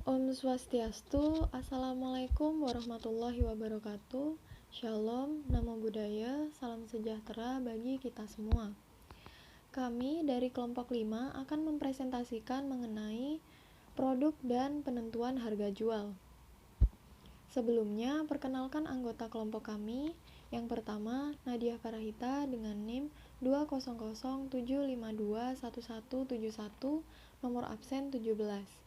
Om Swastiastu, Assalamualaikum warahmatullahi wabarakatuh. Shalom, namo buddhaya, salam sejahtera bagi kita semua. Kami dari kelompok 5 akan mempresentasikan mengenai produk dan penentuan harga jual. Sebelumnya, perkenalkan anggota kelompok kami. Yang pertama, Nadia Farahita dengan NIM 20075211171, nomor absen 17.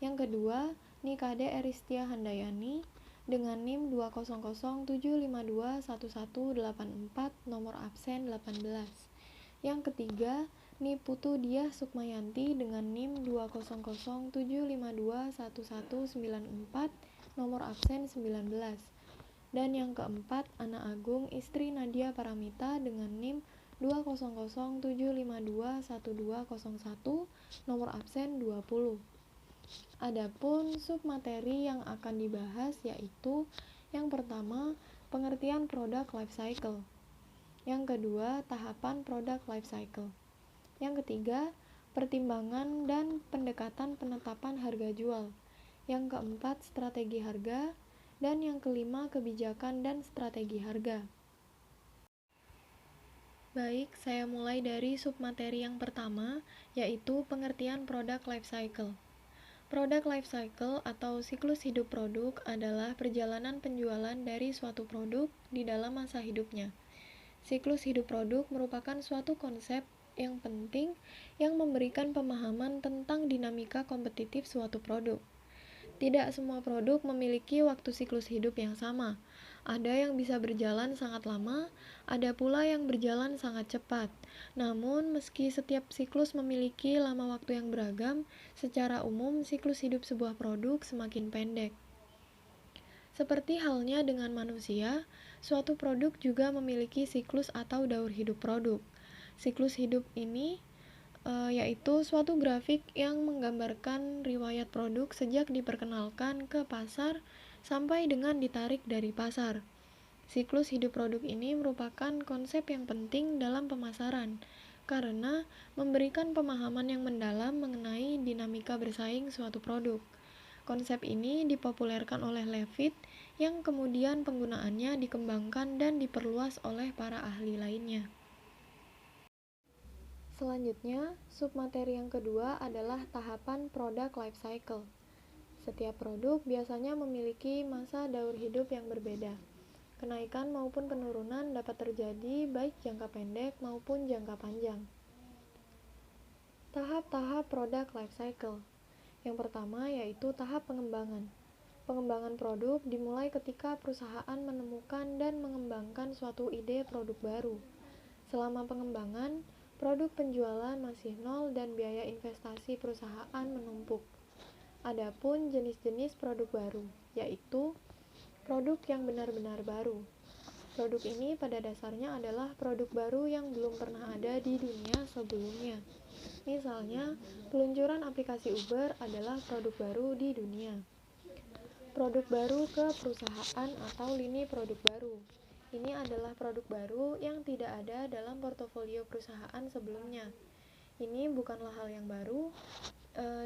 Yang kedua, Nikade Eristia Handayani dengan NIM 20075211184, nomor absen 18. Yang ketiga, Niputu Diah Sukmayanti dengan NIM 20075211194, nomor absen 19. Dan yang keempat, Ana Agung istri Nadia Paramita dengan NIM 20075211201, nomor absen 20. Adapun submateri yang akan dibahas yaitu yang pertama, pengertian produk life cycle. Yang kedua, tahapan produk life cycle. Yang ketiga, pertimbangan dan pendekatan penetapan harga jual. Yang keempat, strategi harga. Dan yang kelima, kebijakan dan strategi harga. Baik, saya mulai dari submateri yang pertama, yaitu pengertian produk life cycle. Produk life cycle atau siklus hidup produk adalah perjalanan penjualan dari suatu produk di dalam masa hidupnya. Siklus hidup produk merupakan suatu konsep yang penting yang memberikan pemahaman tentang dinamika kompetitif suatu produk. Tidak semua produk memiliki waktu siklus hidup yang sama. Ada yang bisa berjalan sangat lama, ada pula yang berjalan sangat cepat. Namun, meski setiap siklus memiliki lama waktu yang beragam, secara umum siklus hidup sebuah produk semakin pendek. Seperti halnya dengan manusia, suatu produk juga memiliki siklus atau daur hidup produk. Siklus hidup ini yaitu suatu grafik yang menggambarkan riwayat produk sejak diperkenalkan ke pasar sampai dengan ditarik dari pasar. Siklus hidup produk ini merupakan konsep yang penting dalam pemasaran karena memberikan pemahaman yang mendalam mengenai dinamika bersaing suatu produk. Konsep ini dipopulerkan oleh Levitt yang kemudian penggunaannya dikembangkan dan diperluas oleh para ahli lainnya. Selanjutnya, submateri yang kedua adalah tahapan produk life cycle. Setiap produk biasanya memiliki masa daur hidup yang berbeda. Kenaikan maupun penurunan dapat terjadi baik jangka pendek maupun jangka panjang. Tahap-tahap produk life cycle. Yang pertama yaitu tahap pengembangan. Pengembangan produk dimulai ketika perusahaan menemukan dan mengembangkan suatu ide produk baru. Selama pengembangan, produk penjualan masih nol dan biaya investasi perusahaan menumpuk. Adapun jenis-jenis produk baru, yaitu produk yang benar-benar baru. Produk ini pada dasarnya adalah produk baru yang belum pernah ada di dunia sebelumnya. Misalnya, peluncuran aplikasi Uber adalah produk baru di dunia. Produk baru ke perusahaan atau lini produk baru. Ini adalah produk baru yang tidak ada dalam portofolio perusahaan sebelumnya. Ini bukanlah hal yang baru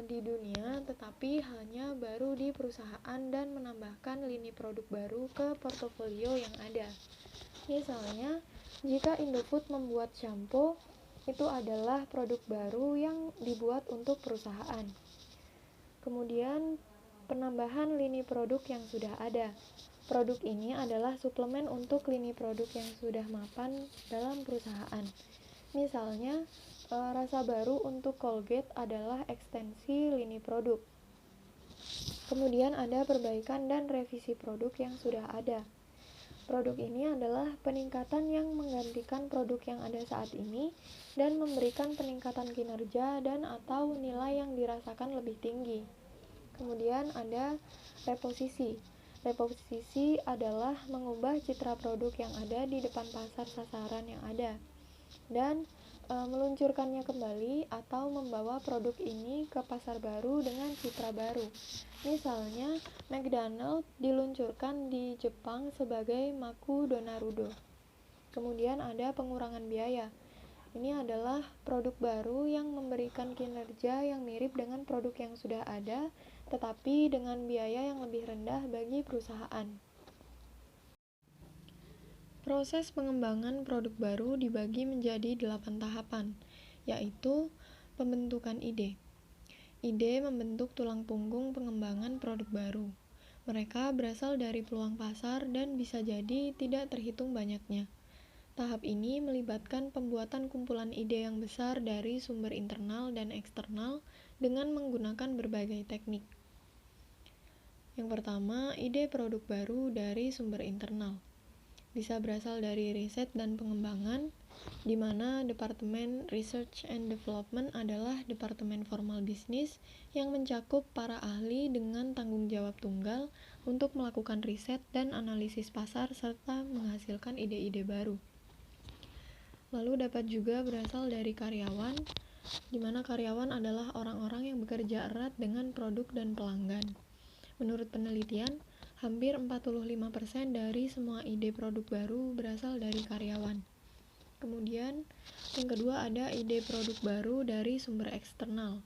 di dunia, tetapi hanya baru di perusahaan dan menambahkan lini produk baru ke portofolio yang ada. Misalnya, jika Indofood membuat shampoo, itu adalah produk baru yang dibuat untuk perusahaan. Kemudian, penambahan lini produk yang sudah ada. Produk ini adalah suplemen untuk lini produk yang sudah mapan dalam perusahaan. Misalnya, rasa baru untuk Colgate adalah ekstensi lini produk. Kemudian ada perbaikan dan revisi produk yang sudah ada. Produk ini adalah peningkatan yang menggantikan produk yang ada saat ini dan memberikan peningkatan kinerja dan atau nilai yang dirasakan lebih tinggi. Kemudian ada reposisi. Reposisi adalah mengubah citra produk yang ada di depan pasar sasaran yang ada dan meluncurkannya kembali atau membawa produk ini ke pasar baru dengan citra baru. Misalnya, McDonald diluncurkan di Jepang sebagai Maku Donarudo. Kemudian ada pengurangan biaya. Ini adalah produk baru yang memberikan kinerja yang mirip dengan produk yang sudah ada, tetapi dengan biaya yang lebih rendah bagi perusahaan. Proses pengembangan produk baru dibagi menjadi 8 tahapan, yaitu pembentukan ide. Ide membentuk tulang punggung pengembangan produk baru. Mereka berasal dari peluang pasar dan bisa jadi tidak terhitung banyaknya. Tahap ini melibatkan pembuatan kumpulan ide yang besar dari sumber internal dan eksternal dengan menggunakan berbagai teknik. Yang pertama, ide produk baru dari sumber internal. Bisa berasal dari riset dan pengembangan, di mana Departemen Research and Development adalah departemen formal bisnis yang mencakup para ahli dengan tanggung jawab tunggal untuk melakukan riset dan analisis pasar serta menghasilkan ide-ide baru. Lalu dapat juga berasal dari karyawan, di mana karyawan adalah orang-orang yang bekerja erat dengan produk dan pelanggan. Menurut penelitian, hampir 45% dari semua ide produk baru berasal dari karyawan. Kemudian, yang kedua ada ide produk baru dari sumber eksternal.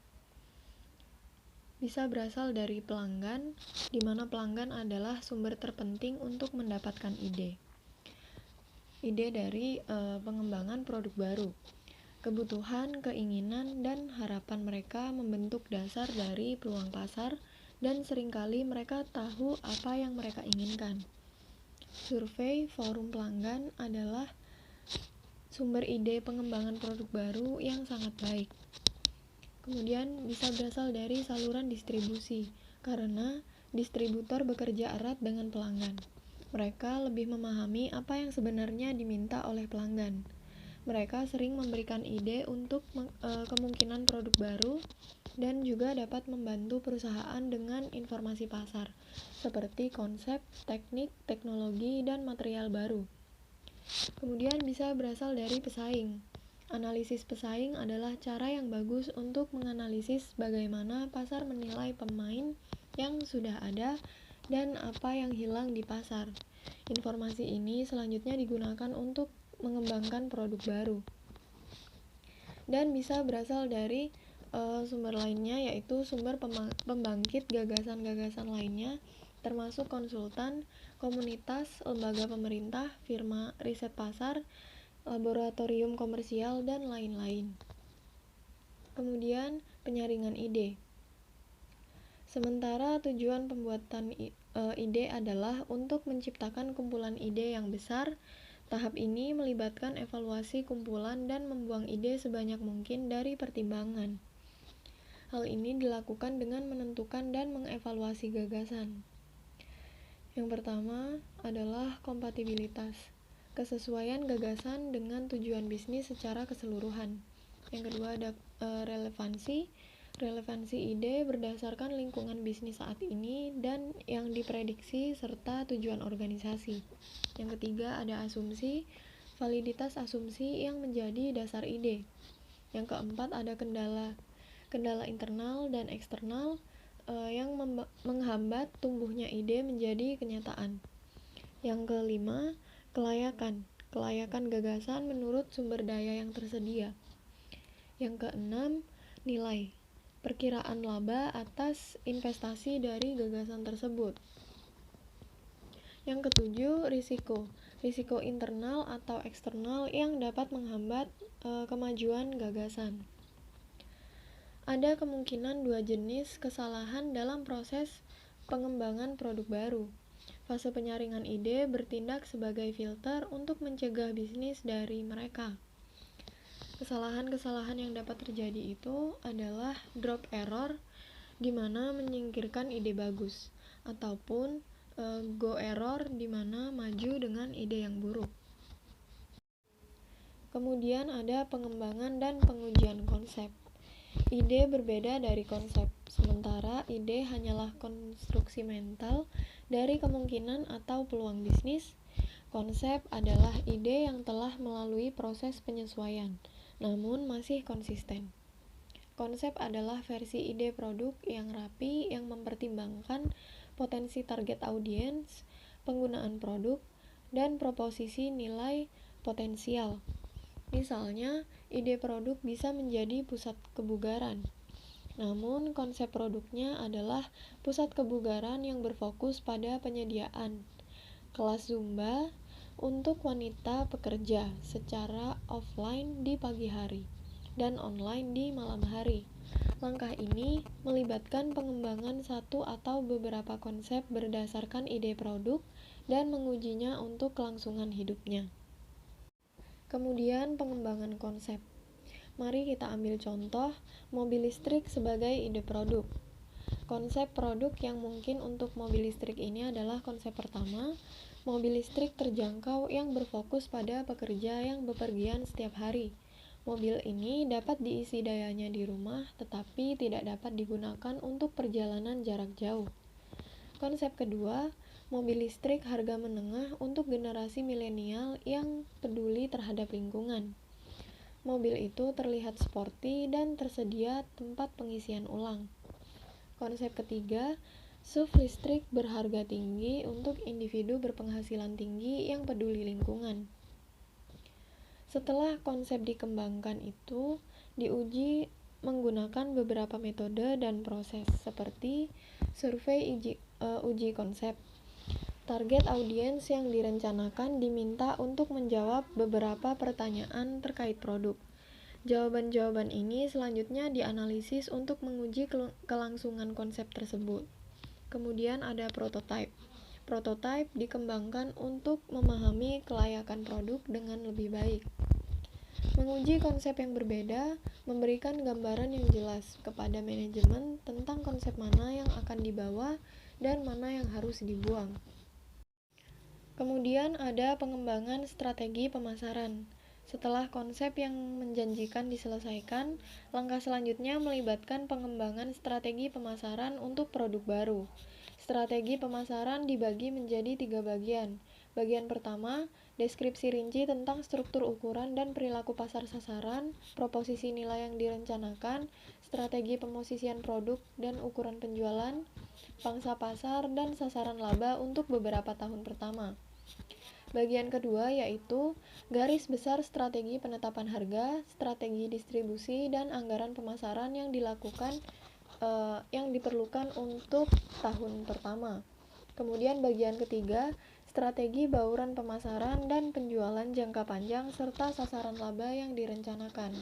Bisa berasal dari pelanggan, di mana pelanggan adalah sumber terpenting untuk mendapatkan ide. Ide dari pengembangan produk baru. Kebutuhan, keinginan, dan harapan mereka membentuk dasar dari peluang pasar, dan seringkali mereka tahu apa yang mereka inginkan. Survei forum pelanggan adalah sumber ide pengembangan produk baru yang sangat baik. Kemudian bisa berasal dari saluran distribusi, karena distributor bekerja erat dengan pelanggan. Mereka lebih memahami apa yang sebenarnya diminta oleh pelanggan. Mereka sering memberikan ide untuk kemungkinan produk baru dan juga dapat membantu perusahaan dengan informasi pasar, seperti konsep, teknik, teknologi, dan material baru. Kemudian bisa berasal dari pesaing. Analisis pesaing adalah cara yang bagus untuk menganalisis bagaimana pasar menilai pemain yang sudah ada dan apa yang hilang di pasar. Informasi ini selanjutnya digunakan untuk mengembangkan produk baru. Dan bisa berasal dari sumber lainnya, yaitu sumber pembangkit gagasan-gagasan lainnya, termasuk konsultan, komunitas, lembaga pemerintah, firma riset pasar, laboratorium komersial, dan lain-lain. Kemudian, penyaringan ide. Sementara tujuan pembuatan ide adalah untuk menciptakan kumpulan ide yang besar, tahap ini melibatkan evaluasi kumpulan dan membuang ide sebanyak mungkin dari pertimbangan. Hal ini dilakukan dengan menentukan dan mengevaluasi gagasan. Yang pertama adalah kompatibilitas, kesesuaian gagasan dengan tujuan bisnis secara keseluruhan. Yang kedua ada relevansi ide berdasarkan lingkungan bisnis saat ini dan yang diprediksi serta tujuan organisasi. Yang ketiga ada asumsi, validitas asumsi yang menjadi dasar ide. Yang keempat ada kendala internal dan eksternal yang menghambat tumbuhnya ide menjadi kenyataan. Yang kelima, kelayakan gagasan menurut sumber daya yang tersedia. Yang keenam, nilai, perkiraan laba atas investasi dari gagasan tersebut. Yang ketujuh, risiko internal atau eksternal yang dapat menghambat kemajuan gagasan. Ada kemungkinan dua jenis kesalahan dalam proses pengembangan produk baru. Fase penyaringan ide bertindak sebagai filter untuk mencegah bisnis dari mereka. Kesalahan-kesalahan yang dapat terjadi itu adalah drop error, di mana menyingkirkan ide bagus, ataupun go error, di mana maju dengan ide yang buruk. Kemudian ada pengembangan dan pengujian konsep. Ide berbeda dari konsep, sementara ide hanyalah konstruksi mental dari kemungkinan atau peluang bisnis. Konsep adalah ide yang telah melalui proses penyesuaian, namun masih konsisten. Konsep adalah versi ide produk yang rapi yang mempertimbangkan potensi target audiens, penggunaan produk, dan proposisi nilai potensial. Misalnya, ide produk bisa menjadi pusat kebugaran. Namun, konsep produknya adalah pusat kebugaran yang berfokus pada penyediaan kelas Zumba untuk wanita pekerja secara offline di pagi hari dan online di malam hari. Langkah ini melibatkan pengembangan satu atau beberapa konsep berdasarkan ide produk dan mengujinya untuk kelangsungan hidupnya. Kemudian pengembangan konsep. Mari kita ambil contoh mobil listrik sebagai ide produk. Konsep produk yang mungkin untuk mobil listrik ini adalah konsep pertama, mobil listrik terjangkau yang berfokus pada pekerja yang bepergian setiap hari. Mobil ini dapat diisi dayanya di rumah, tetapi tidak dapat digunakan untuk perjalanan jarak jauh. Konsep kedua, mobil listrik harga menengah untuk generasi milenial yang peduli terhadap lingkungan. Mobil itu terlihat sporty dan tersedia tempat pengisian ulang. Konsep ketiga, SUV listrik berharga tinggi untuk individu berpenghasilan tinggi yang peduli lingkungan. Setelah konsep dikembangkan itu, diuji menggunakan beberapa metode dan proses seperti survei uji konsep. Target audiens yang direncanakan diminta untuk menjawab beberapa pertanyaan terkait produk. Jawaban-jawaban ini selanjutnya dianalisis untuk menguji kelangsungan konsep tersebut. Kemudian ada prototype. Prototype dikembangkan untuk memahami kelayakan produk dengan lebih baik. Menguji konsep yang berbeda, memberikan gambaran yang jelas kepada manajemen tentang konsep mana yang akan dibawa dan mana yang harus dibuang. Kemudian ada pengembangan strategi pemasaran. Setelah konsep yang menjanjikan diselesaikan, langkah selanjutnya melibatkan pengembangan strategi pemasaran untuk produk baru. Strategi pemasaran dibagi menjadi 3 bagian. Bagian pertama, deskripsi rinci tentang struktur ukuran dan perilaku pasar sasaran, proposisi nilai yang direncanakan, strategi pemosisian produk dan ukuran penjualan, pangsa pasar, dan sasaran laba untuk beberapa tahun pertama. Bagian kedua yaitu garis besar strategi penetapan harga, strategi distribusi, dan anggaran pemasaran yang diperlukan untuk tahun pertama. Kemudian bagian ketiga, strategi bauran pemasaran dan penjualan jangka panjang serta sasaran laba yang direncanakan.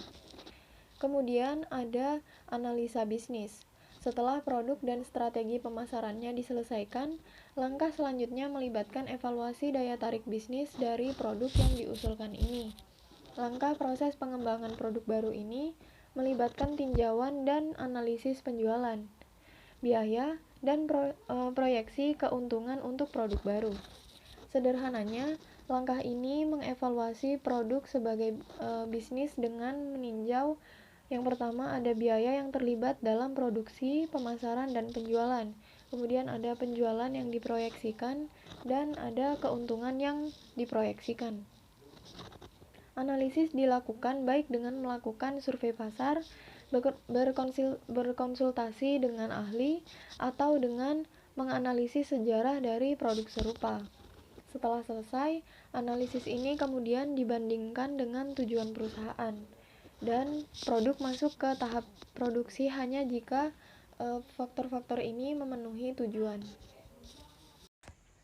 Kemudian ada analisa bisnis. Setelah produk dan strategi pemasarannya diselesaikan, langkah selanjutnya melibatkan evaluasi daya tarik bisnis dari produk yang diusulkan ini. Langkah proses pengembangan produk baru ini melibatkan tinjauan dan analisis penjualan, biaya, dan proyeksi keuntungan untuk produk baru. Sederhananya, langkah ini mengevaluasi produk sebagai bisnis dengan meninjau yang pertama ada biaya yang terlibat dalam produksi, pemasaran, dan penjualan. Kemudian ada penjualan yang diproyeksikan dan ada keuntungan yang diproyeksikan. Analisis dilakukan baik dengan melakukan survei pasar, berkonsultasi dengan ahli, atau dengan menganalisis sejarah dari produk serupa. Setelah selesai, analisis ini kemudian dibandingkan dengan tujuan perusahaan. Dan produk masuk ke tahap produksi hanya jika faktor-faktor ini memenuhi tujuan.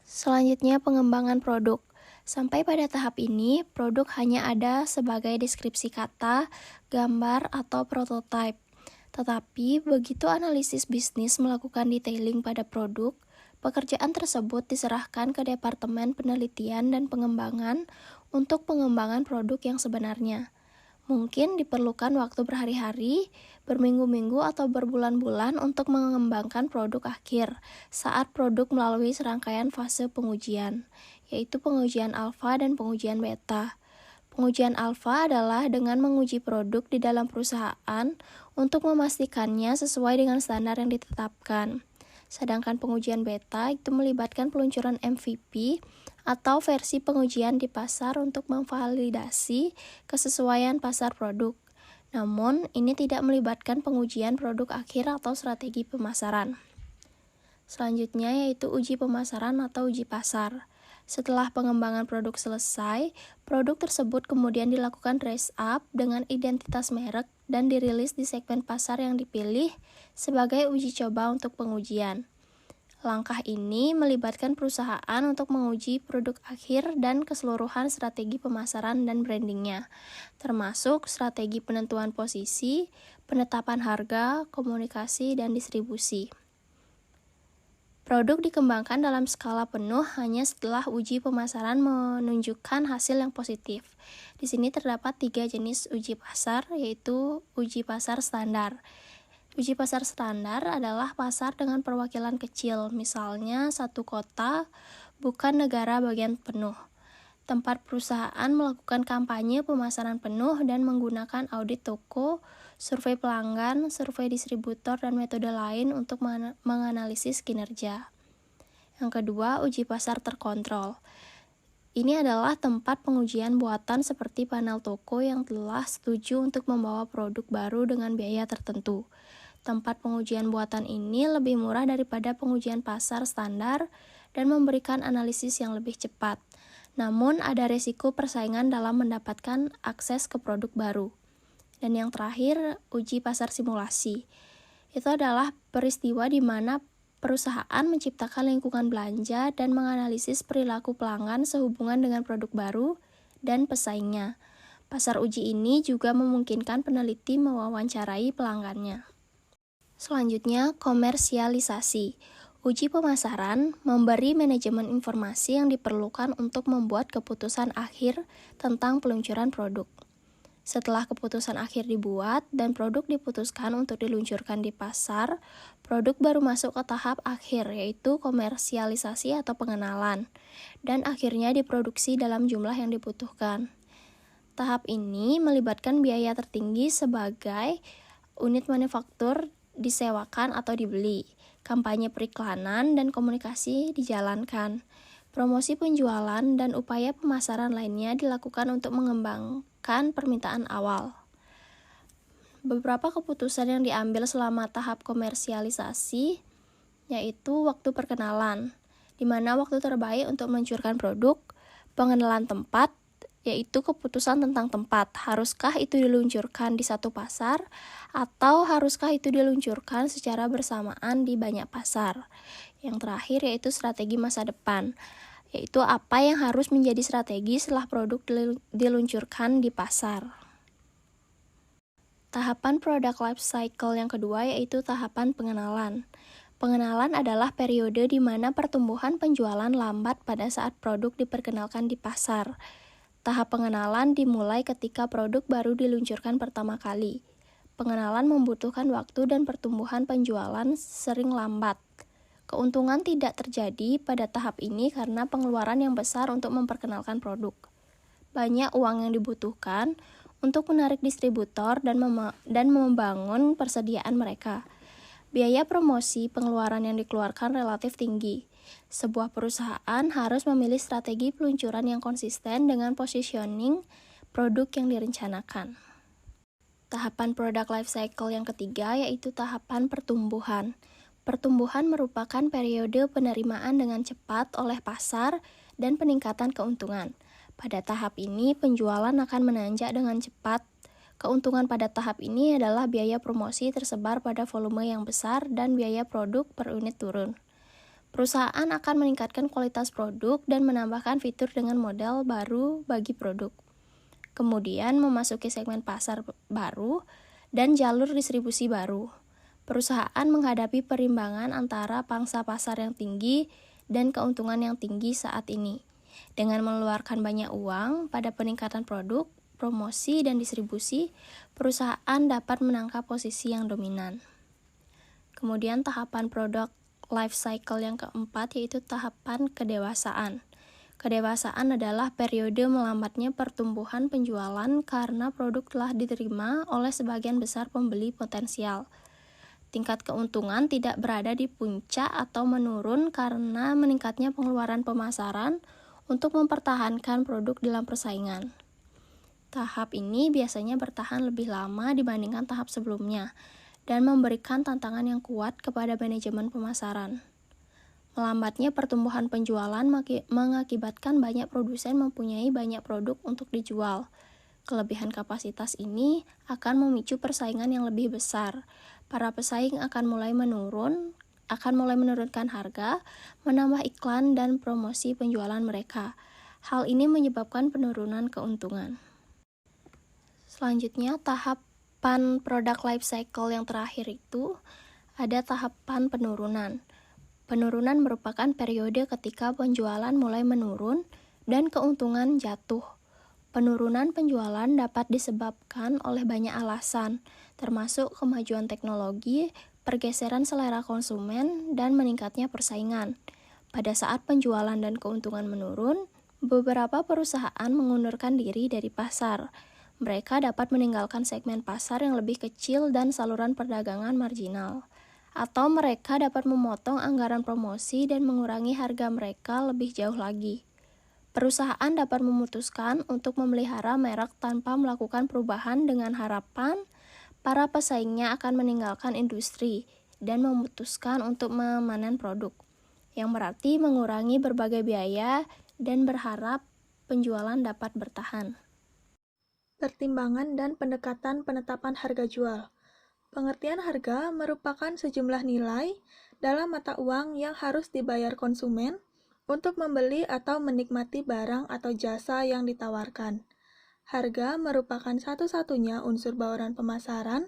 Selanjutnya pengembangan produk. Sampai pada tahap ini, produk hanya ada sebagai deskripsi kata, gambar, atau prototipe. Tetapi begitu analisis bisnis melakukan detailing pada produk, pekerjaan tersebut diserahkan ke Departemen Penelitian dan Pengembangan untuk pengembangan produk yang sebenarnya. Mungkin diperlukan waktu berhari-hari, berminggu-minggu, atau berbulan-bulan untuk mengembangkan produk akhir saat produk melalui serangkaian fase pengujian, yaitu pengujian alfa dan pengujian beta. Pengujian alfa adalah dengan menguji produk di dalam perusahaan untuk memastikannya sesuai dengan standar yang ditetapkan. Sedangkan pengujian beta itu melibatkan peluncuran MVP atau versi pengujian di pasar untuk memvalidasi kesesuaian pasar produk. Namun, ini tidak melibatkan pengujian produk akhir atau strategi pemasaran. Selanjutnya yaitu uji pemasaran atau uji pasar. Setelah pengembangan produk selesai, produk tersebut kemudian dilakukan raise up dengan identitas merek dan dirilis di segmen pasar yang dipilih sebagai uji coba untuk pengujian. Langkah ini melibatkan perusahaan untuk menguji produk akhir dan keseluruhan strategi pemasaran dan brandingnya, termasuk strategi penentuan posisi, penetapan harga, komunikasi, dan distribusi. Produk dikembangkan dalam skala penuh hanya setelah uji pemasaran menunjukkan hasil yang positif. Di sini terdapat 3 jenis uji pasar, yaitu uji pasar standar. Uji pasar standar adalah pasar dengan perwakilan kecil, misalnya satu kota, bukan negara bagian penuh. Tempat perusahaan melakukan kampanye pemasaran penuh dan menggunakan audit toko, survei pelanggan, survei distributor, dan metode lain untuk menganalisis kinerja. Yang kedua, uji pasar terkontrol. Ini adalah tempat pengujian buatan seperti panel toko yang telah setuju untuk membawa produk baru dengan biaya tertentu. Tempat pengujian buatan ini lebih murah daripada pengujian pasar standar dan memberikan analisis yang lebih cepat. Namun, ada resiko persaingan dalam mendapatkan akses ke produk baru. Dan yang terakhir, uji pasar simulasi. Itu adalah peristiwa di mana perusahaan menciptakan lingkungan belanja dan menganalisis perilaku pelanggan sehubungan dengan produk baru dan pesaingnya. Pasar uji ini juga memungkinkan peneliti mewawancarai pelanggannya. Selanjutnya, komersialisasi. Uji pemasaran memberi manajemen informasi yang diperlukan untuk membuat keputusan akhir tentang peluncuran produk. Setelah keputusan akhir dibuat dan produk diputuskan untuk diluncurkan di pasar, produk baru masuk ke tahap akhir, yaitu komersialisasi atau pengenalan, dan akhirnya diproduksi dalam jumlah yang dibutuhkan. Tahap ini melibatkan biaya tertinggi sebagai unit manufaktur disewakan atau dibeli, kampanye periklanan dan komunikasi dijalankan, promosi penjualan dan upaya pemasaran lainnya dilakukan untuk mengembangkan permintaan awal. Beberapa keputusan yang diambil selama tahap komersialisasi yaitu waktu perkenalan, di mana waktu terbaik untuk meluncurkan produk, pengenalan tempat, yaitu keputusan tentang tempat. Haruskah itu diluncurkan di satu pasar atau haruskah itu diluncurkan secara bersamaan di banyak pasar. Yang terakhir yaitu strategi masa depan, yaitu apa yang harus menjadi strategi setelah produk diluncurkan di pasar. Tahapan product life cycle yang kedua yaitu tahapan pengenalan. Pengenalan adalah periode di mana pertumbuhan penjualan lambat pada saat produk diperkenalkan di pasar. Tahap pengenalan dimulai ketika produk baru diluncurkan pertama kali. Pengenalan membutuhkan waktu dan pertumbuhan penjualan sering lambat. Keuntungan tidak terjadi pada tahap ini karena pengeluaran yang besar untuk memperkenalkan produk. Banyak uang yang dibutuhkan untuk menarik distributor dan membangun persediaan mereka. Biaya promosi pengeluaran yang dikeluarkan relatif tinggi. Sebuah perusahaan harus memilih strategi peluncuran yang konsisten dengan positioning produk yang direncanakan. Tahapan product life cycle yang ketiga yaitu tahapan pertumbuhan. Pertumbuhan merupakan periode penerimaan dengan cepat oleh pasar dan peningkatan keuntungan. Pada tahap ini, penjualan akan menanjak dengan cepat. Keuntungan pada tahap ini adalah biaya promosi tersebar pada volume yang besar dan biaya produk per unit turun. Perusahaan akan meningkatkan kualitas produk dan menambahkan fitur dengan model baru bagi produk. Kemudian memasuki segmen pasar baru dan jalur distribusi baru. Perusahaan menghadapi perimbangan antara pangsa pasar yang tinggi dan keuntungan yang tinggi saat ini. Dengan mengeluarkan banyak uang pada peningkatan produk, promosi, dan distribusi, perusahaan dapat menangkap posisi yang dominan. Kemudian tahapan product life cycle yang keempat yaitu tahapan kedewasaan. Kedewasaan adalah periode melambatnya pertumbuhan penjualan karena produk telah diterima oleh sebagian besar pembeli potensial. Tingkat keuntungan tidak berada di puncak atau menurun karena meningkatnya pengeluaran pemasaran untuk mempertahankan produk dalam persaingan. Tahap ini biasanya bertahan lebih lama dibandingkan tahap sebelumnya dan memberikan tantangan yang kuat kepada manajemen pemasaran. Melambatnya pertumbuhan penjualan mengakibatkan banyak produsen mempunyai banyak produk untuk dijual. Kelebihan kapasitas ini akan memicu persaingan yang lebih besar. Para pesaing akan mulai menurunkan harga, menambah iklan dan promosi penjualan mereka. Hal ini menyebabkan penurunan keuntungan. Selanjutnya, tahapan product life cycle yang terakhir itu ada tahapan penurunan. Penurunan merupakan periode ketika penjualan mulai menurun dan keuntungan jatuh. Penurunan penjualan dapat disebabkan oleh banyak alasan, termasuk kemajuan teknologi, pergeseran selera konsumen, dan meningkatnya persaingan. Pada saat penjualan dan keuntungan menurun, beberapa perusahaan mengundurkan diri dari pasar. Mereka dapat meninggalkan segmen pasar yang lebih kecil dan saluran perdagangan marginal. Atau mereka dapat memotong anggaran promosi dan mengurangi harga mereka lebih jauh lagi. Perusahaan dapat memutuskan untuk memelihara merek tanpa melakukan perubahan dengan harapan para pesaingnya akan meninggalkan industri dan memutuskan untuk memanen produk, yang berarti mengurangi berbagai biaya dan berharap penjualan dapat bertahan. Pertimbangan dan pendekatan penetapan harga jual. Pengertian harga merupakan sejumlah nilai dalam mata uang yang harus dibayar konsumen untuk membeli atau menikmati barang atau jasa yang ditawarkan. Harga merupakan satu-satunya unsur bauran pemasaran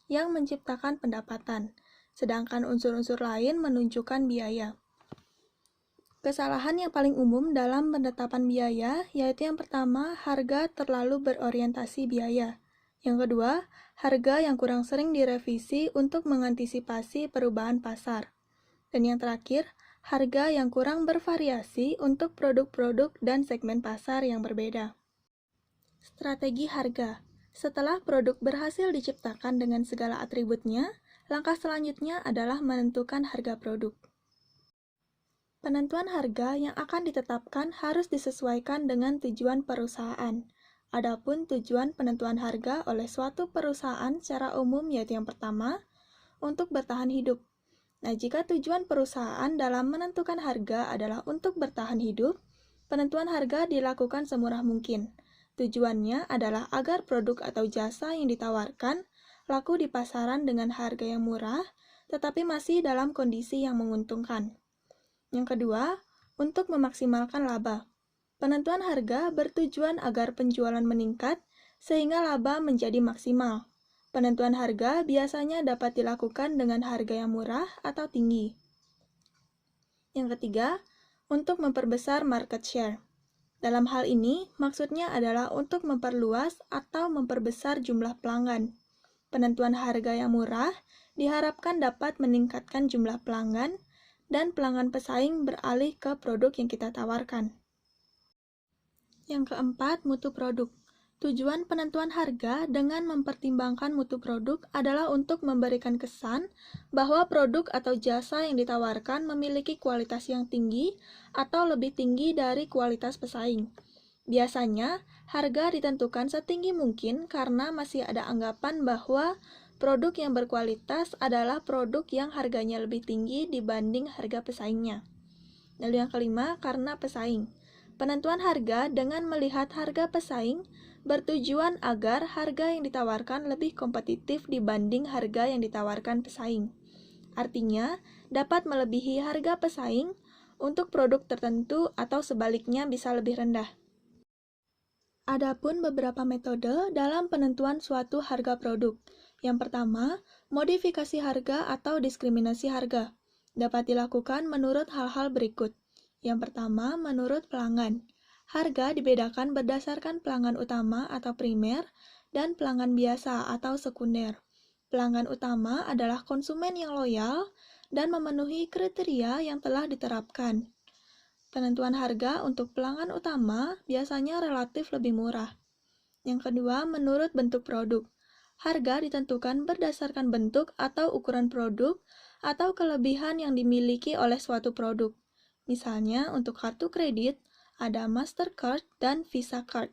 yang menciptakan pendapatan, sedangkan unsur-unsur lain menunjukkan biaya. Kesalahan yang paling umum dalam penetapan biaya yaitu yang pertama, harga terlalu berorientasi biaya. Yang kedua, harga yang kurang sering direvisi untuk mengantisipasi perubahan pasar. Dan yang terakhir, harga yang kurang bervariasi untuk produk-produk dan segmen pasar yang berbeda. Strategi harga. Setelah produk berhasil diciptakan dengan segala atributnya, langkah selanjutnya adalah menentukan harga produk. Penentuan harga yang akan ditetapkan harus disesuaikan dengan tujuan perusahaan. Adapun tujuan penentuan harga oleh suatu perusahaan secara umum yaitu yang pertama, untuk bertahan hidup. Nah, jika tujuan perusahaan dalam menentukan harga adalah untuk bertahan hidup, penentuan harga dilakukan semurah mungkin. Tujuannya adalah agar produk atau jasa yang ditawarkan laku di pasaran dengan harga yang murah, tetapi masih dalam kondisi yang menguntungkan. Yang kedua, untuk memaksimalkan laba. Penentuan harga bertujuan agar penjualan meningkat sehingga laba menjadi maksimal. Penentuan harga biasanya dapat dilakukan dengan harga yang murah atau tinggi. Yang ketiga, untuk memperbesar market share. Dalam hal ini, maksudnya adalah untuk memperluas atau memperbesar jumlah pelanggan. Penentuan harga yang murah diharapkan dapat meningkatkan jumlah pelanggan dan pelanggan pesaing beralih ke produk yang kita tawarkan. Yang keempat, mutu produk. Tujuan penentuan harga dengan mempertimbangkan mutu produk adalah untuk memberikan kesan bahwa produk atau jasa yang ditawarkan memiliki kualitas yang tinggi atau lebih tinggi dari kualitas pesaing. Biasanya, harga ditentukan setinggi mungkin karena masih ada anggapan bahwa produk yang berkualitas adalah produk yang harganya lebih tinggi dibanding harga pesaingnya. Lalu yang kelima, karena pesaing. Penentuan harga dengan melihat harga pesaing bertujuan agar harga yang ditawarkan lebih kompetitif dibanding harga yang ditawarkan pesaing. Artinya, dapat melebihi harga pesaing untuk produk tertentu atau sebaliknya bisa lebih rendah. Adapun beberapa metode dalam penentuan suatu harga produk. Yang pertama, modifikasi harga atau diskriminasi harga. Dapat dilakukan menurut hal-hal berikut. Yang pertama, menurut pelanggan. Harga dibedakan berdasarkan pelanggan utama atau primer dan pelanggan biasa atau sekunder. Pelanggan utama adalah konsumen yang loyal dan memenuhi kriteria yang telah diterapkan. Penentuan harga untuk pelanggan utama biasanya relatif lebih murah. Yang kedua, menurut bentuk produk. Harga ditentukan berdasarkan bentuk atau ukuran produk atau kelebihan yang dimiliki oleh suatu produk. Misalnya, untuk kartu kredit, ada Mastercard dan Visa Card.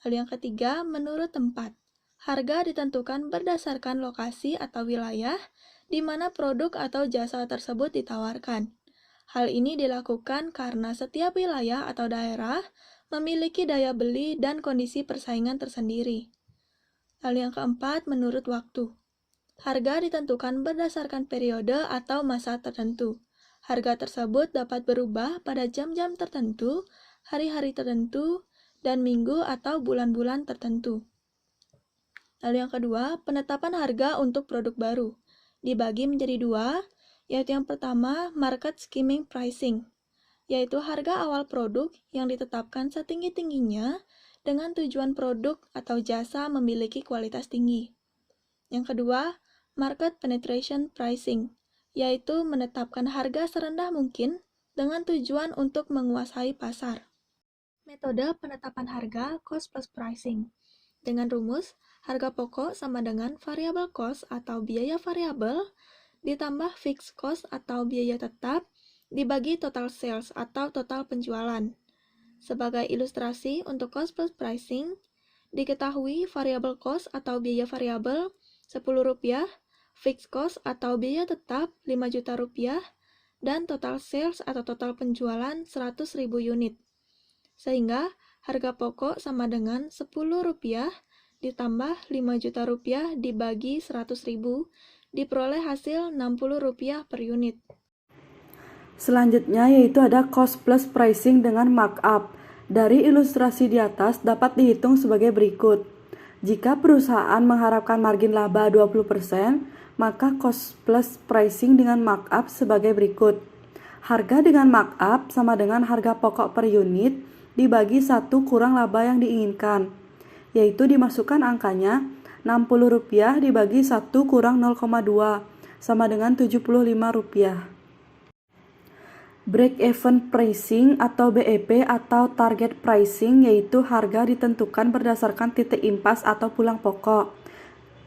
Lalu yang ketiga, menurut tempat. Harga ditentukan berdasarkan lokasi atau wilayah di mana produk atau jasa tersebut ditawarkan. Hal ini dilakukan karena setiap wilayah atau daerah memiliki daya beli dan kondisi persaingan tersendiri. Lalu yang keempat, menurut waktu. Harga ditentukan berdasarkan periode atau masa tertentu. Harga tersebut dapat berubah pada jam-jam tertentu, hari-hari tertentu, dan minggu atau bulan-bulan tertentu. Lalu yang kedua, penetapan harga untuk produk baru. Dibagi menjadi dua, yaitu yang pertama, market skimming pricing, yaitu harga awal produk yang ditetapkan setinggi-tingginya dengan tujuan produk atau jasa memiliki kualitas tinggi. Yang kedua, market penetration pricing, yaitu menetapkan harga serendah mungkin dengan tujuan untuk menguasai pasar. Metode penetapan harga cost plus pricing. Dengan rumus, harga pokok sama dengan variable cost atau biaya variabel ditambah fixed cost atau biaya tetap dibagi total sales atau total penjualan. Sebagai ilustrasi untuk cost plus pricing, diketahui variable cost atau biaya variabel Rp10, fixed cost atau biaya tetap Rp5.000.000, dan total sales atau total penjualan 100.000 unit. Sehingga harga pokok sama dengan Rp10 ditambah Rp5.000.000 dibagi 100.000 diperoleh hasil Rp60 per unit. Selanjutnya yaitu ada cost plus pricing dengan markup. Dari ilustrasi di atas dapat dihitung sebagai berikut. Jika perusahaan mengharapkan margin laba 20%, maka cost plus pricing dengan markup sebagai berikut. Harga dengan markup sama dengan harga pokok per unit dibagi 1 kurang laba yang diinginkan, yaitu dimasukkan angkanya Rp60 dibagi 1 kurang 0,2 sama dengan Rp75. Break-even pricing atau BEP atau target pricing yaitu harga ditentukan berdasarkan titik impas atau pulang pokok.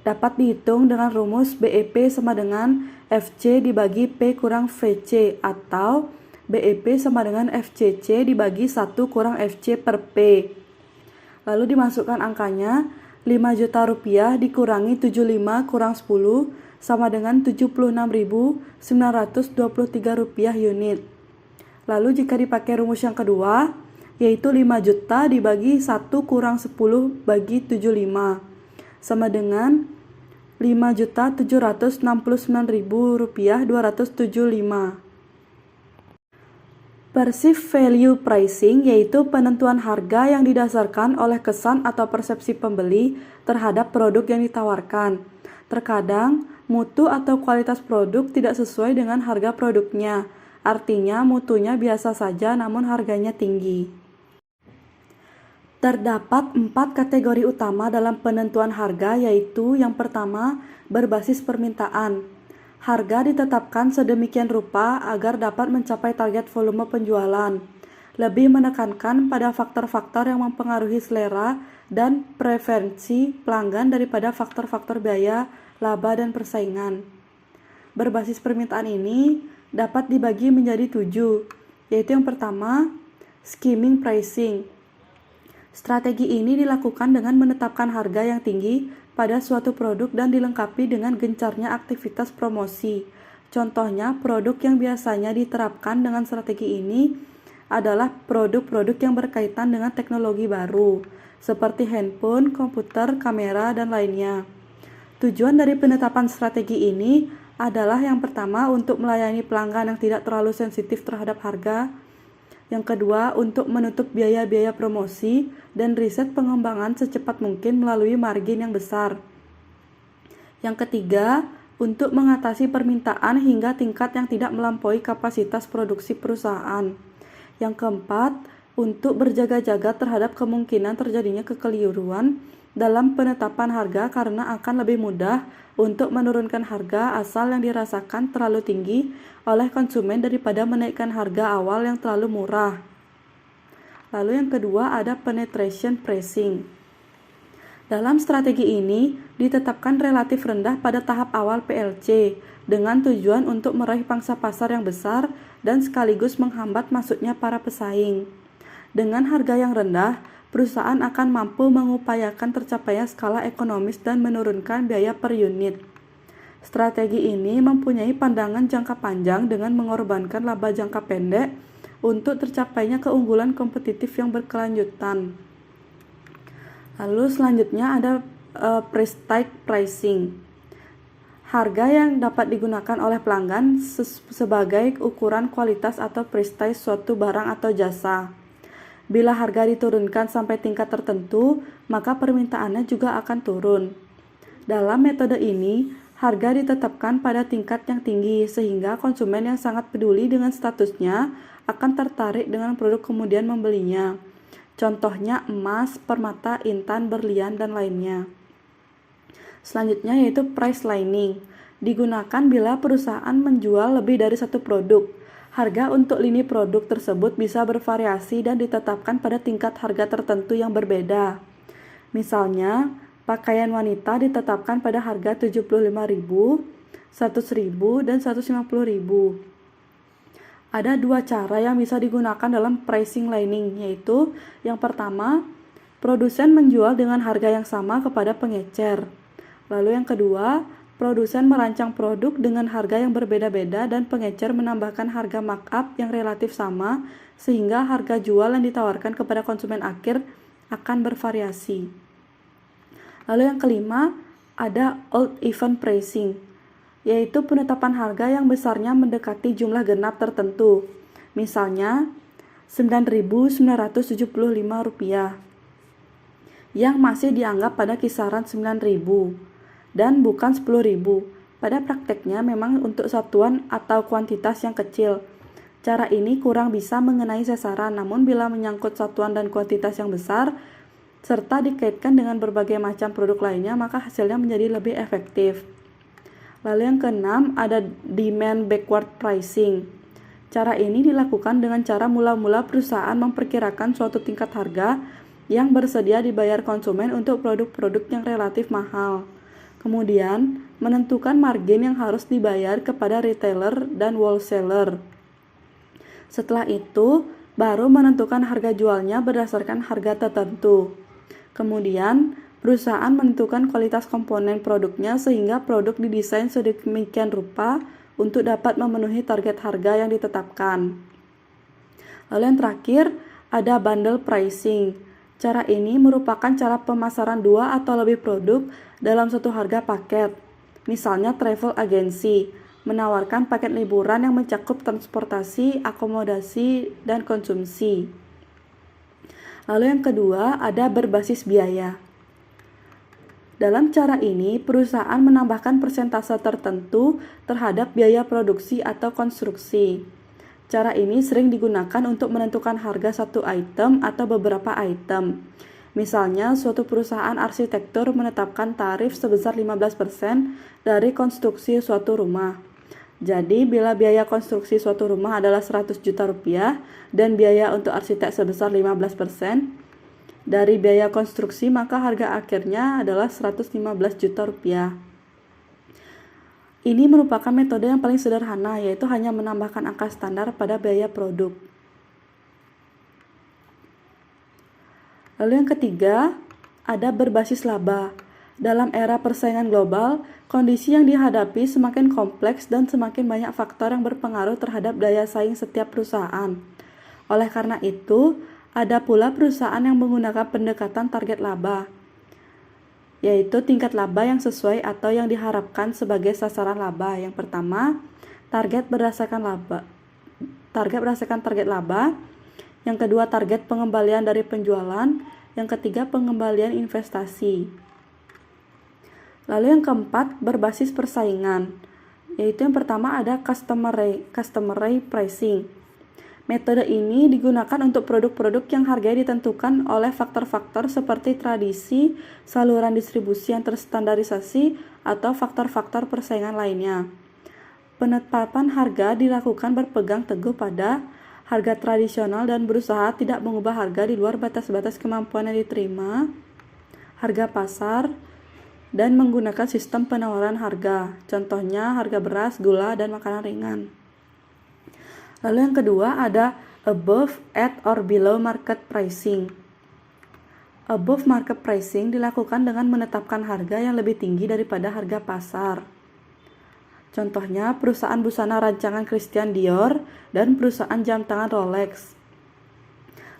Dapat dihitung dengan rumus BEP sama dengan FC dibagi P kurang VC atau BEP sama dengan FCC dibagi 1 kurang FC per P. Lalu dimasukkan angkanya Rp5.000.000 dikurangi 75 kurang 10 sama dengan Rp76.923 unit. Lalu jika dipakai rumus yang kedua, yaitu 5 juta dibagi 1 kurang 10 bagi 75, sama dengan Rp5.769.275. Perceived value pricing yaitu penentuan harga yang didasarkan oleh kesan atau persepsi pembeli terhadap produk yang ditawarkan. Terkadang, mutu atau kualitas produk tidak sesuai dengan harga produknya. Artinya mutunya biasa saja namun harganya tinggi. Terdapat 4 kategori utama dalam penentuan harga yaitu yang pertama, berbasis permintaan. Harga ditetapkan sedemikian rupa agar dapat mencapai target volume penjualan. Lebih menekankan pada faktor-faktor yang mempengaruhi selera dan preferensi pelanggan daripada faktor-faktor biaya, laba, dan persaingan. Berbasis permintaan ini dapat dibagi menjadi 7, yaitu yang pertama, skimming pricing. Strategi ini dilakukan dengan menetapkan harga yang tinggi pada suatu produk dan dilengkapi dengan gencarnya aktivitas promosi. Contohnya, produk yang biasanya diterapkan dengan strategi ini adalah produk-produk yang berkaitan dengan teknologi baru, seperti handphone, komputer, kamera, dan lainnya. Tujuan dari penetapan strategi ini adalah yang pertama untuk melayani pelanggan yang tidak terlalu sensitif terhadap harga, yang kedua untuk menutup biaya-biaya promosi dan riset pengembangan secepat mungkin melalui margin yang besar, yang ketiga untuk mengatasi permintaan hingga tingkat yang tidak melampaui kapasitas produksi perusahaan, yang keempat untuk berjaga-jaga terhadap kemungkinan terjadinya kekeliruan dalam penetapan harga karena akan lebih mudah untuk menurunkan harga asal yang dirasakan terlalu tinggi oleh konsumen daripada menaikkan harga awal yang terlalu murah. Lalu yang kedua ada penetration pricing. Dalam strategi ini ditetapkan relatif rendah pada tahap awal PLC dengan tujuan untuk meraih pangsa pasar yang besar dan sekaligus menghambat masuknya para pesaing. Dengan harga yang rendah, perusahaan akan mampu mengupayakan tercapainya skala ekonomis dan menurunkan biaya per unit. Strategi ini mempunyai pandangan jangka panjang dengan mengorbankan laba jangka pendek untuk tercapainya keunggulan kompetitif yang berkelanjutan. Lalu selanjutnya ada price tag pricing. Harga yang dapat digunakan oleh pelanggan sebagai ukuran kualitas atau prestis suatu barang atau jasa. Bila harga diturunkan sampai tingkat tertentu, maka permintaannya juga akan turun. Dalam metode ini, harga ditetapkan pada tingkat yang tinggi sehingga konsumen yang sangat peduli dengan statusnya akan tertarik dengan produk kemudian membelinya. Contohnya emas, permata, intan, berlian, dan lainnya. Selanjutnya yaitu price lining. Digunakan bila perusahaan menjual lebih dari satu produk. Harga untuk lini produk tersebut bisa bervariasi dan ditetapkan pada tingkat harga tertentu yang berbeda. Misalnya, pakaian wanita ditetapkan pada harga 75.000, 100.000, dan 150.000. Ada dua cara yang bisa digunakan dalam pricing lining, yaitu yang pertama, produsen menjual dengan harga yang sama kepada pengecer. Lalu yang kedua, produsen merancang produk dengan harga yang berbeda-beda dan pengecer menambahkan harga markup yang relatif sama sehingga harga jual yang ditawarkan kepada konsumen akhir akan bervariasi. Lalu yang kelima, ada odd even pricing, yaitu penetapan harga yang besarnya mendekati jumlah genap tertentu. Misalnya, Rp9.975 yang masih dianggap pada kisaran 9.000 dan bukan 10.000. Pada prakteknya memang untuk satuan atau kuantitas yang kecil. Cara ini kurang bisa mengenai sasaran, namun bila menyangkut satuan dan kuantitas yang besar, serta dikaitkan dengan berbagai macam produk lainnya, maka hasilnya menjadi lebih efektif. Lalu yang keenam, ada demand backward pricing. Cara ini dilakukan dengan cara mula-mula perusahaan memperkirakan suatu tingkat harga yang bersedia dibayar konsumen untuk produk-produk yang relatif mahal. Kemudian, menentukan margin yang harus dibayar kepada retailer dan wholesaler. Setelah itu, baru menentukan harga jualnya berdasarkan harga tertentu. Kemudian, perusahaan menentukan kualitas komponen produknya sehingga produk didesain sedemikian rupa untuk dapat memenuhi target harga yang ditetapkan. Lalu yang terakhir, ada bundle pricing. Cara ini merupakan cara pemasaran dua atau lebih produk dalam satu harga paket. Misalnya travel agency, menawarkan paket liburan yang mencakup transportasi, akomodasi, dan konsumsi. Lalu yang kedua, ada berbasis biaya. Dalam cara ini, perusahaan menambahkan persentase tertentu terhadap biaya produksi atau konstruksi. Cara ini sering digunakan untuk menentukan harga satu item atau beberapa item. Misalnya, suatu perusahaan arsitektur menetapkan tarif sebesar 15% dari konstruksi suatu rumah. Jadi, bila biaya konstruksi suatu rumah adalah 100 juta rupiah dan biaya untuk arsitek sebesar 15% dari biaya konstruksi, maka harga akhirnya adalah 115 juta rupiah. Ini merupakan metode yang paling sederhana, yaitu hanya menambahkan angka standar pada biaya produk. Lalu yang ketiga, ada berbasis laba. Dalam era persaingan global, kondisi yang dihadapi semakin kompleks dan semakin banyak faktor yang berpengaruh terhadap daya saing setiap perusahaan. Oleh karena itu, ada pula perusahaan yang menggunakan pendekatan target laba, yaitu tingkat laba yang sesuai atau yang diharapkan sebagai sasaran laba. Yang pertama, target berdasarkan target laba. Yang kedua, target pengembalian dari penjualan. Yang ketiga, pengembalian investasi. Lalu yang keempat, berbasis persaingan, yaitu yang pertama ada customer pricing. Metode ini digunakan untuk produk-produk yang harganya ditentukan oleh faktor-faktor seperti tradisi, saluran distribusi yang terstandarisasi, atau faktor-faktor persaingan lainnya. Penetapan harga dilakukan berpegang teguh pada harga tradisional dan berusaha tidak mengubah harga di luar batas-batas kemampuan yang diterima, harga pasar, dan menggunakan sistem penawaran harga, contohnya harga beras, gula, dan makanan ringan. Lalu yang kedua ada above, at, or below market pricing. Above market pricing dilakukan dengan menetapkan harga yang lebih tinggi daripada harga pasar. Contohnya perusahaan busana rancangan Christian Dior dan perusahaan jam tangan Rolex.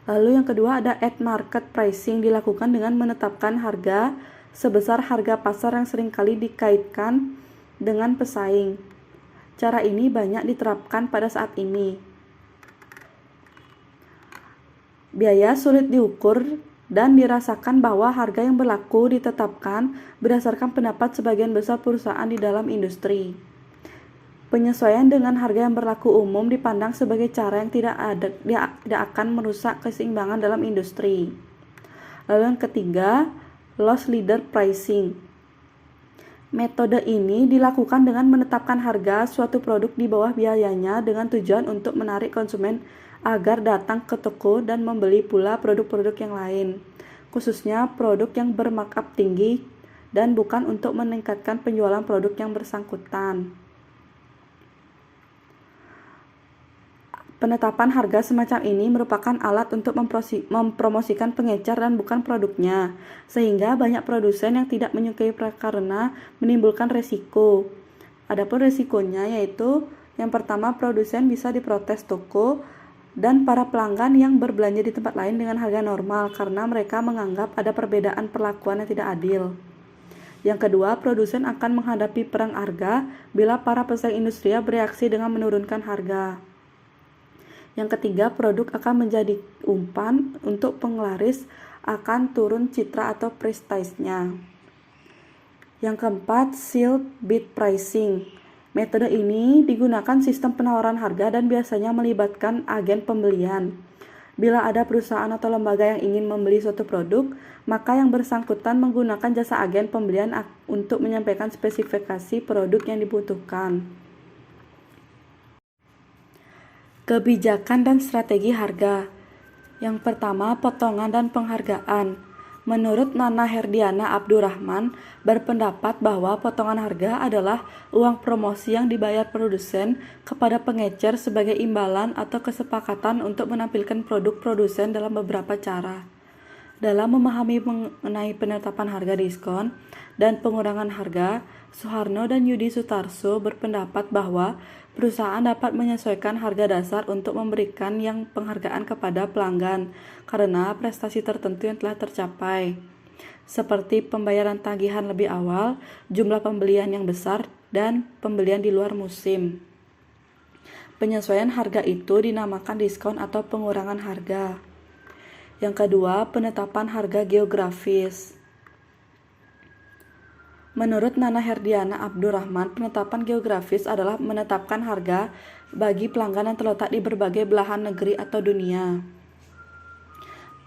Lalu yang kedua ada at market pricing, dilakukan dengan menetapkan harga sebesar harga pasar yang seringkali dikaitkan dengan pesaing. Cara ini banyak diterapkan pada saat ini. Biaya sulit diukur dan dirasakan bahwa harga yang berlaku ditetapkan berdasarkan pendapat sebagian besar perusahaan di dalam industri. Penyesuaian dengan harga yang berlaku umum dipandang sebagai cara yang tidak akan merusak keseimbangan dalam industri. Lalu yang ketiga, loss leader pricing. Metode ini dilakukan dengan menetapkan harga suatu produk di bawah biayanya dengan tujuan untuk menarik konsumen agar datang ke toko dan membeli pula produk-produk yang lain, khususnya produk yang bermarkup tinggi dan bukan untuk meningkatkan penjualan produk yang bersangkutan. Penetapan harga semacam ini merupakan alat untuk mempromosikan pengecer dan bukan produknya, sehingga banyak produsen yang tidak menyukai karena menimbulkan resiko. Adapun resikonya yaitu yang pertama, produsen bisa diprotes toko dan para pelanggan yang berbelanja di tempat lain dengan harga normal karena mereka menganggap ada perbedaan perlakuan yang tidak adil. Yang kedua, produsen akan menghadapi perang harga bila para pesaing industrial bereaksi dengan menurunkan harga. Yang ketiga, produk akan menjadi umpan untuk penglaris akan turun citra atau prestisnya. Yang keempat, sealed bid pricing. Metode ini digunakan sistem penawaran harga dan biasanya melibatkan agen pembelian. Bila ada perusahaan atau lembaga yang ingin membeli suatu produk, maka yang bersangkutan menggunakan jasa agen pembelian untuk menyampaikan spesifikasi produk yang dibutuhkan. Kebijakan dan strategi harga. Yang pertama, potongan dan penghargaan. Menurut Nana Herdiana Abdurrahman, berpendapat bahwa potongan harga adalah uang promosi yang dibayar produsen kepada pengecer sebagai imbalan atau kesepakatan untuk menampilkan produk produsen dalam beberapa cara. Dalam memahami mengenai penetapan harga diskon dan pengurangan harga, Suharno dan Yudi Sutarso berpendapat bahwa perusahaan dapat menyesuaikan harga dasar untuk memberikan yang penghargaan kepada pelanggan karena prestasi tertentu yang telah tercapai, seperti pembayaran tagihan lebih awal, jumlah pembelian yang besar, dan pembelian di luar musim. Penyesuaian harga itu dinamakan diskon atau pengurangan harga. Yang kedua, penetapan harga geografis. Menurut Nana Herdiana Abdurrahman, penetapan geografis adalah menetapkan harga bagi pelanggan yang terletak di berbagai belahan negeri atau dunia.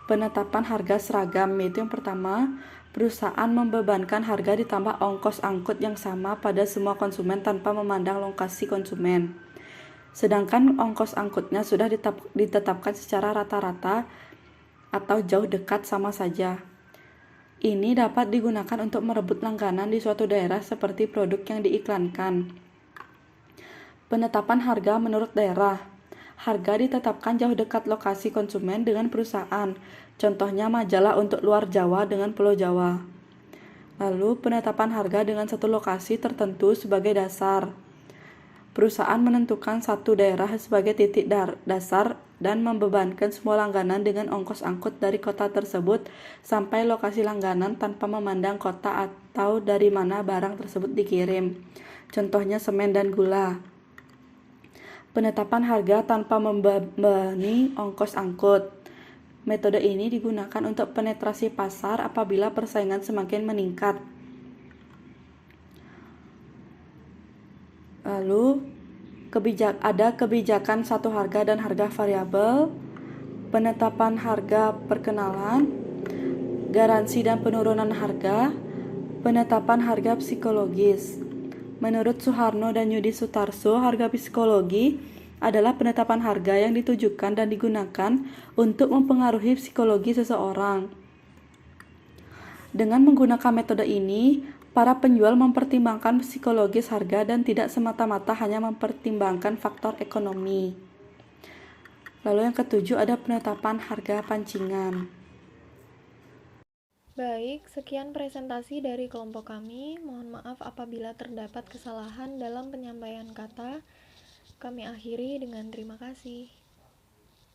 Penetapan harga seragam, yaitu yang pertama, perusahaan membebankan harga ditambah ongkos angkut yang sama pada semua konsumen tanpa memandang lokasi konsumen. Sedangkan ongkos angkutnya sudah ditetapkan secara rata-rata atau jauh dekat sama saja. Ini dapat digunakan untuk merebut langganan di suatu daerah seperti produk yang diiklankan. Penetapan harga menurut daerah. Harga ditetapkan jauh dekat lokasi konsumen dengan perusahaan, contohnya majalah untuk luar Jawa dengan Pulau Jawa. Lalu penetapan harga dengan satu lokasi tertentu sebagai dasar. Perusahaan menentukan satu daerah sebagai titik dasar dan membebankan semua langganan dengan ongkos angkut dari kota tersebut sampai lokasi langganan tanpa memandang kota atau dari mana barang tersebut dikirim. Contohnya semen dan gula. Penetapan harga tanpa membebani ongkos angkut. Metode ini digunakan untuk penetrasi pasar apabila persaingan semakin meningkat. Lalu ada kebijakan satu harga dan harga variabel, penetapan harga perkenalan, garansi dan penurunan harga, penetapan harga psikologis. Menurut Suharno dan Yudi Sutarso, harga psikologi adalah penetapan harga yang ditujukan dan digunakan untuk mempengaruhi psikologi seseorang. Dengan menggunakan metode ini, para penjual mempertimbangkan psikologis harga dan tidak semata-mata hanya mempertimbangkan faktor ekonomi. Lalu yang ketujuh ada penetapan harga pancingan. Baik, sekian presentasi dari kelompok kami. Mohon maaf apabila terdapat kesalahan dalam penyampaian kata. Kami akhiri dengan terima kasih.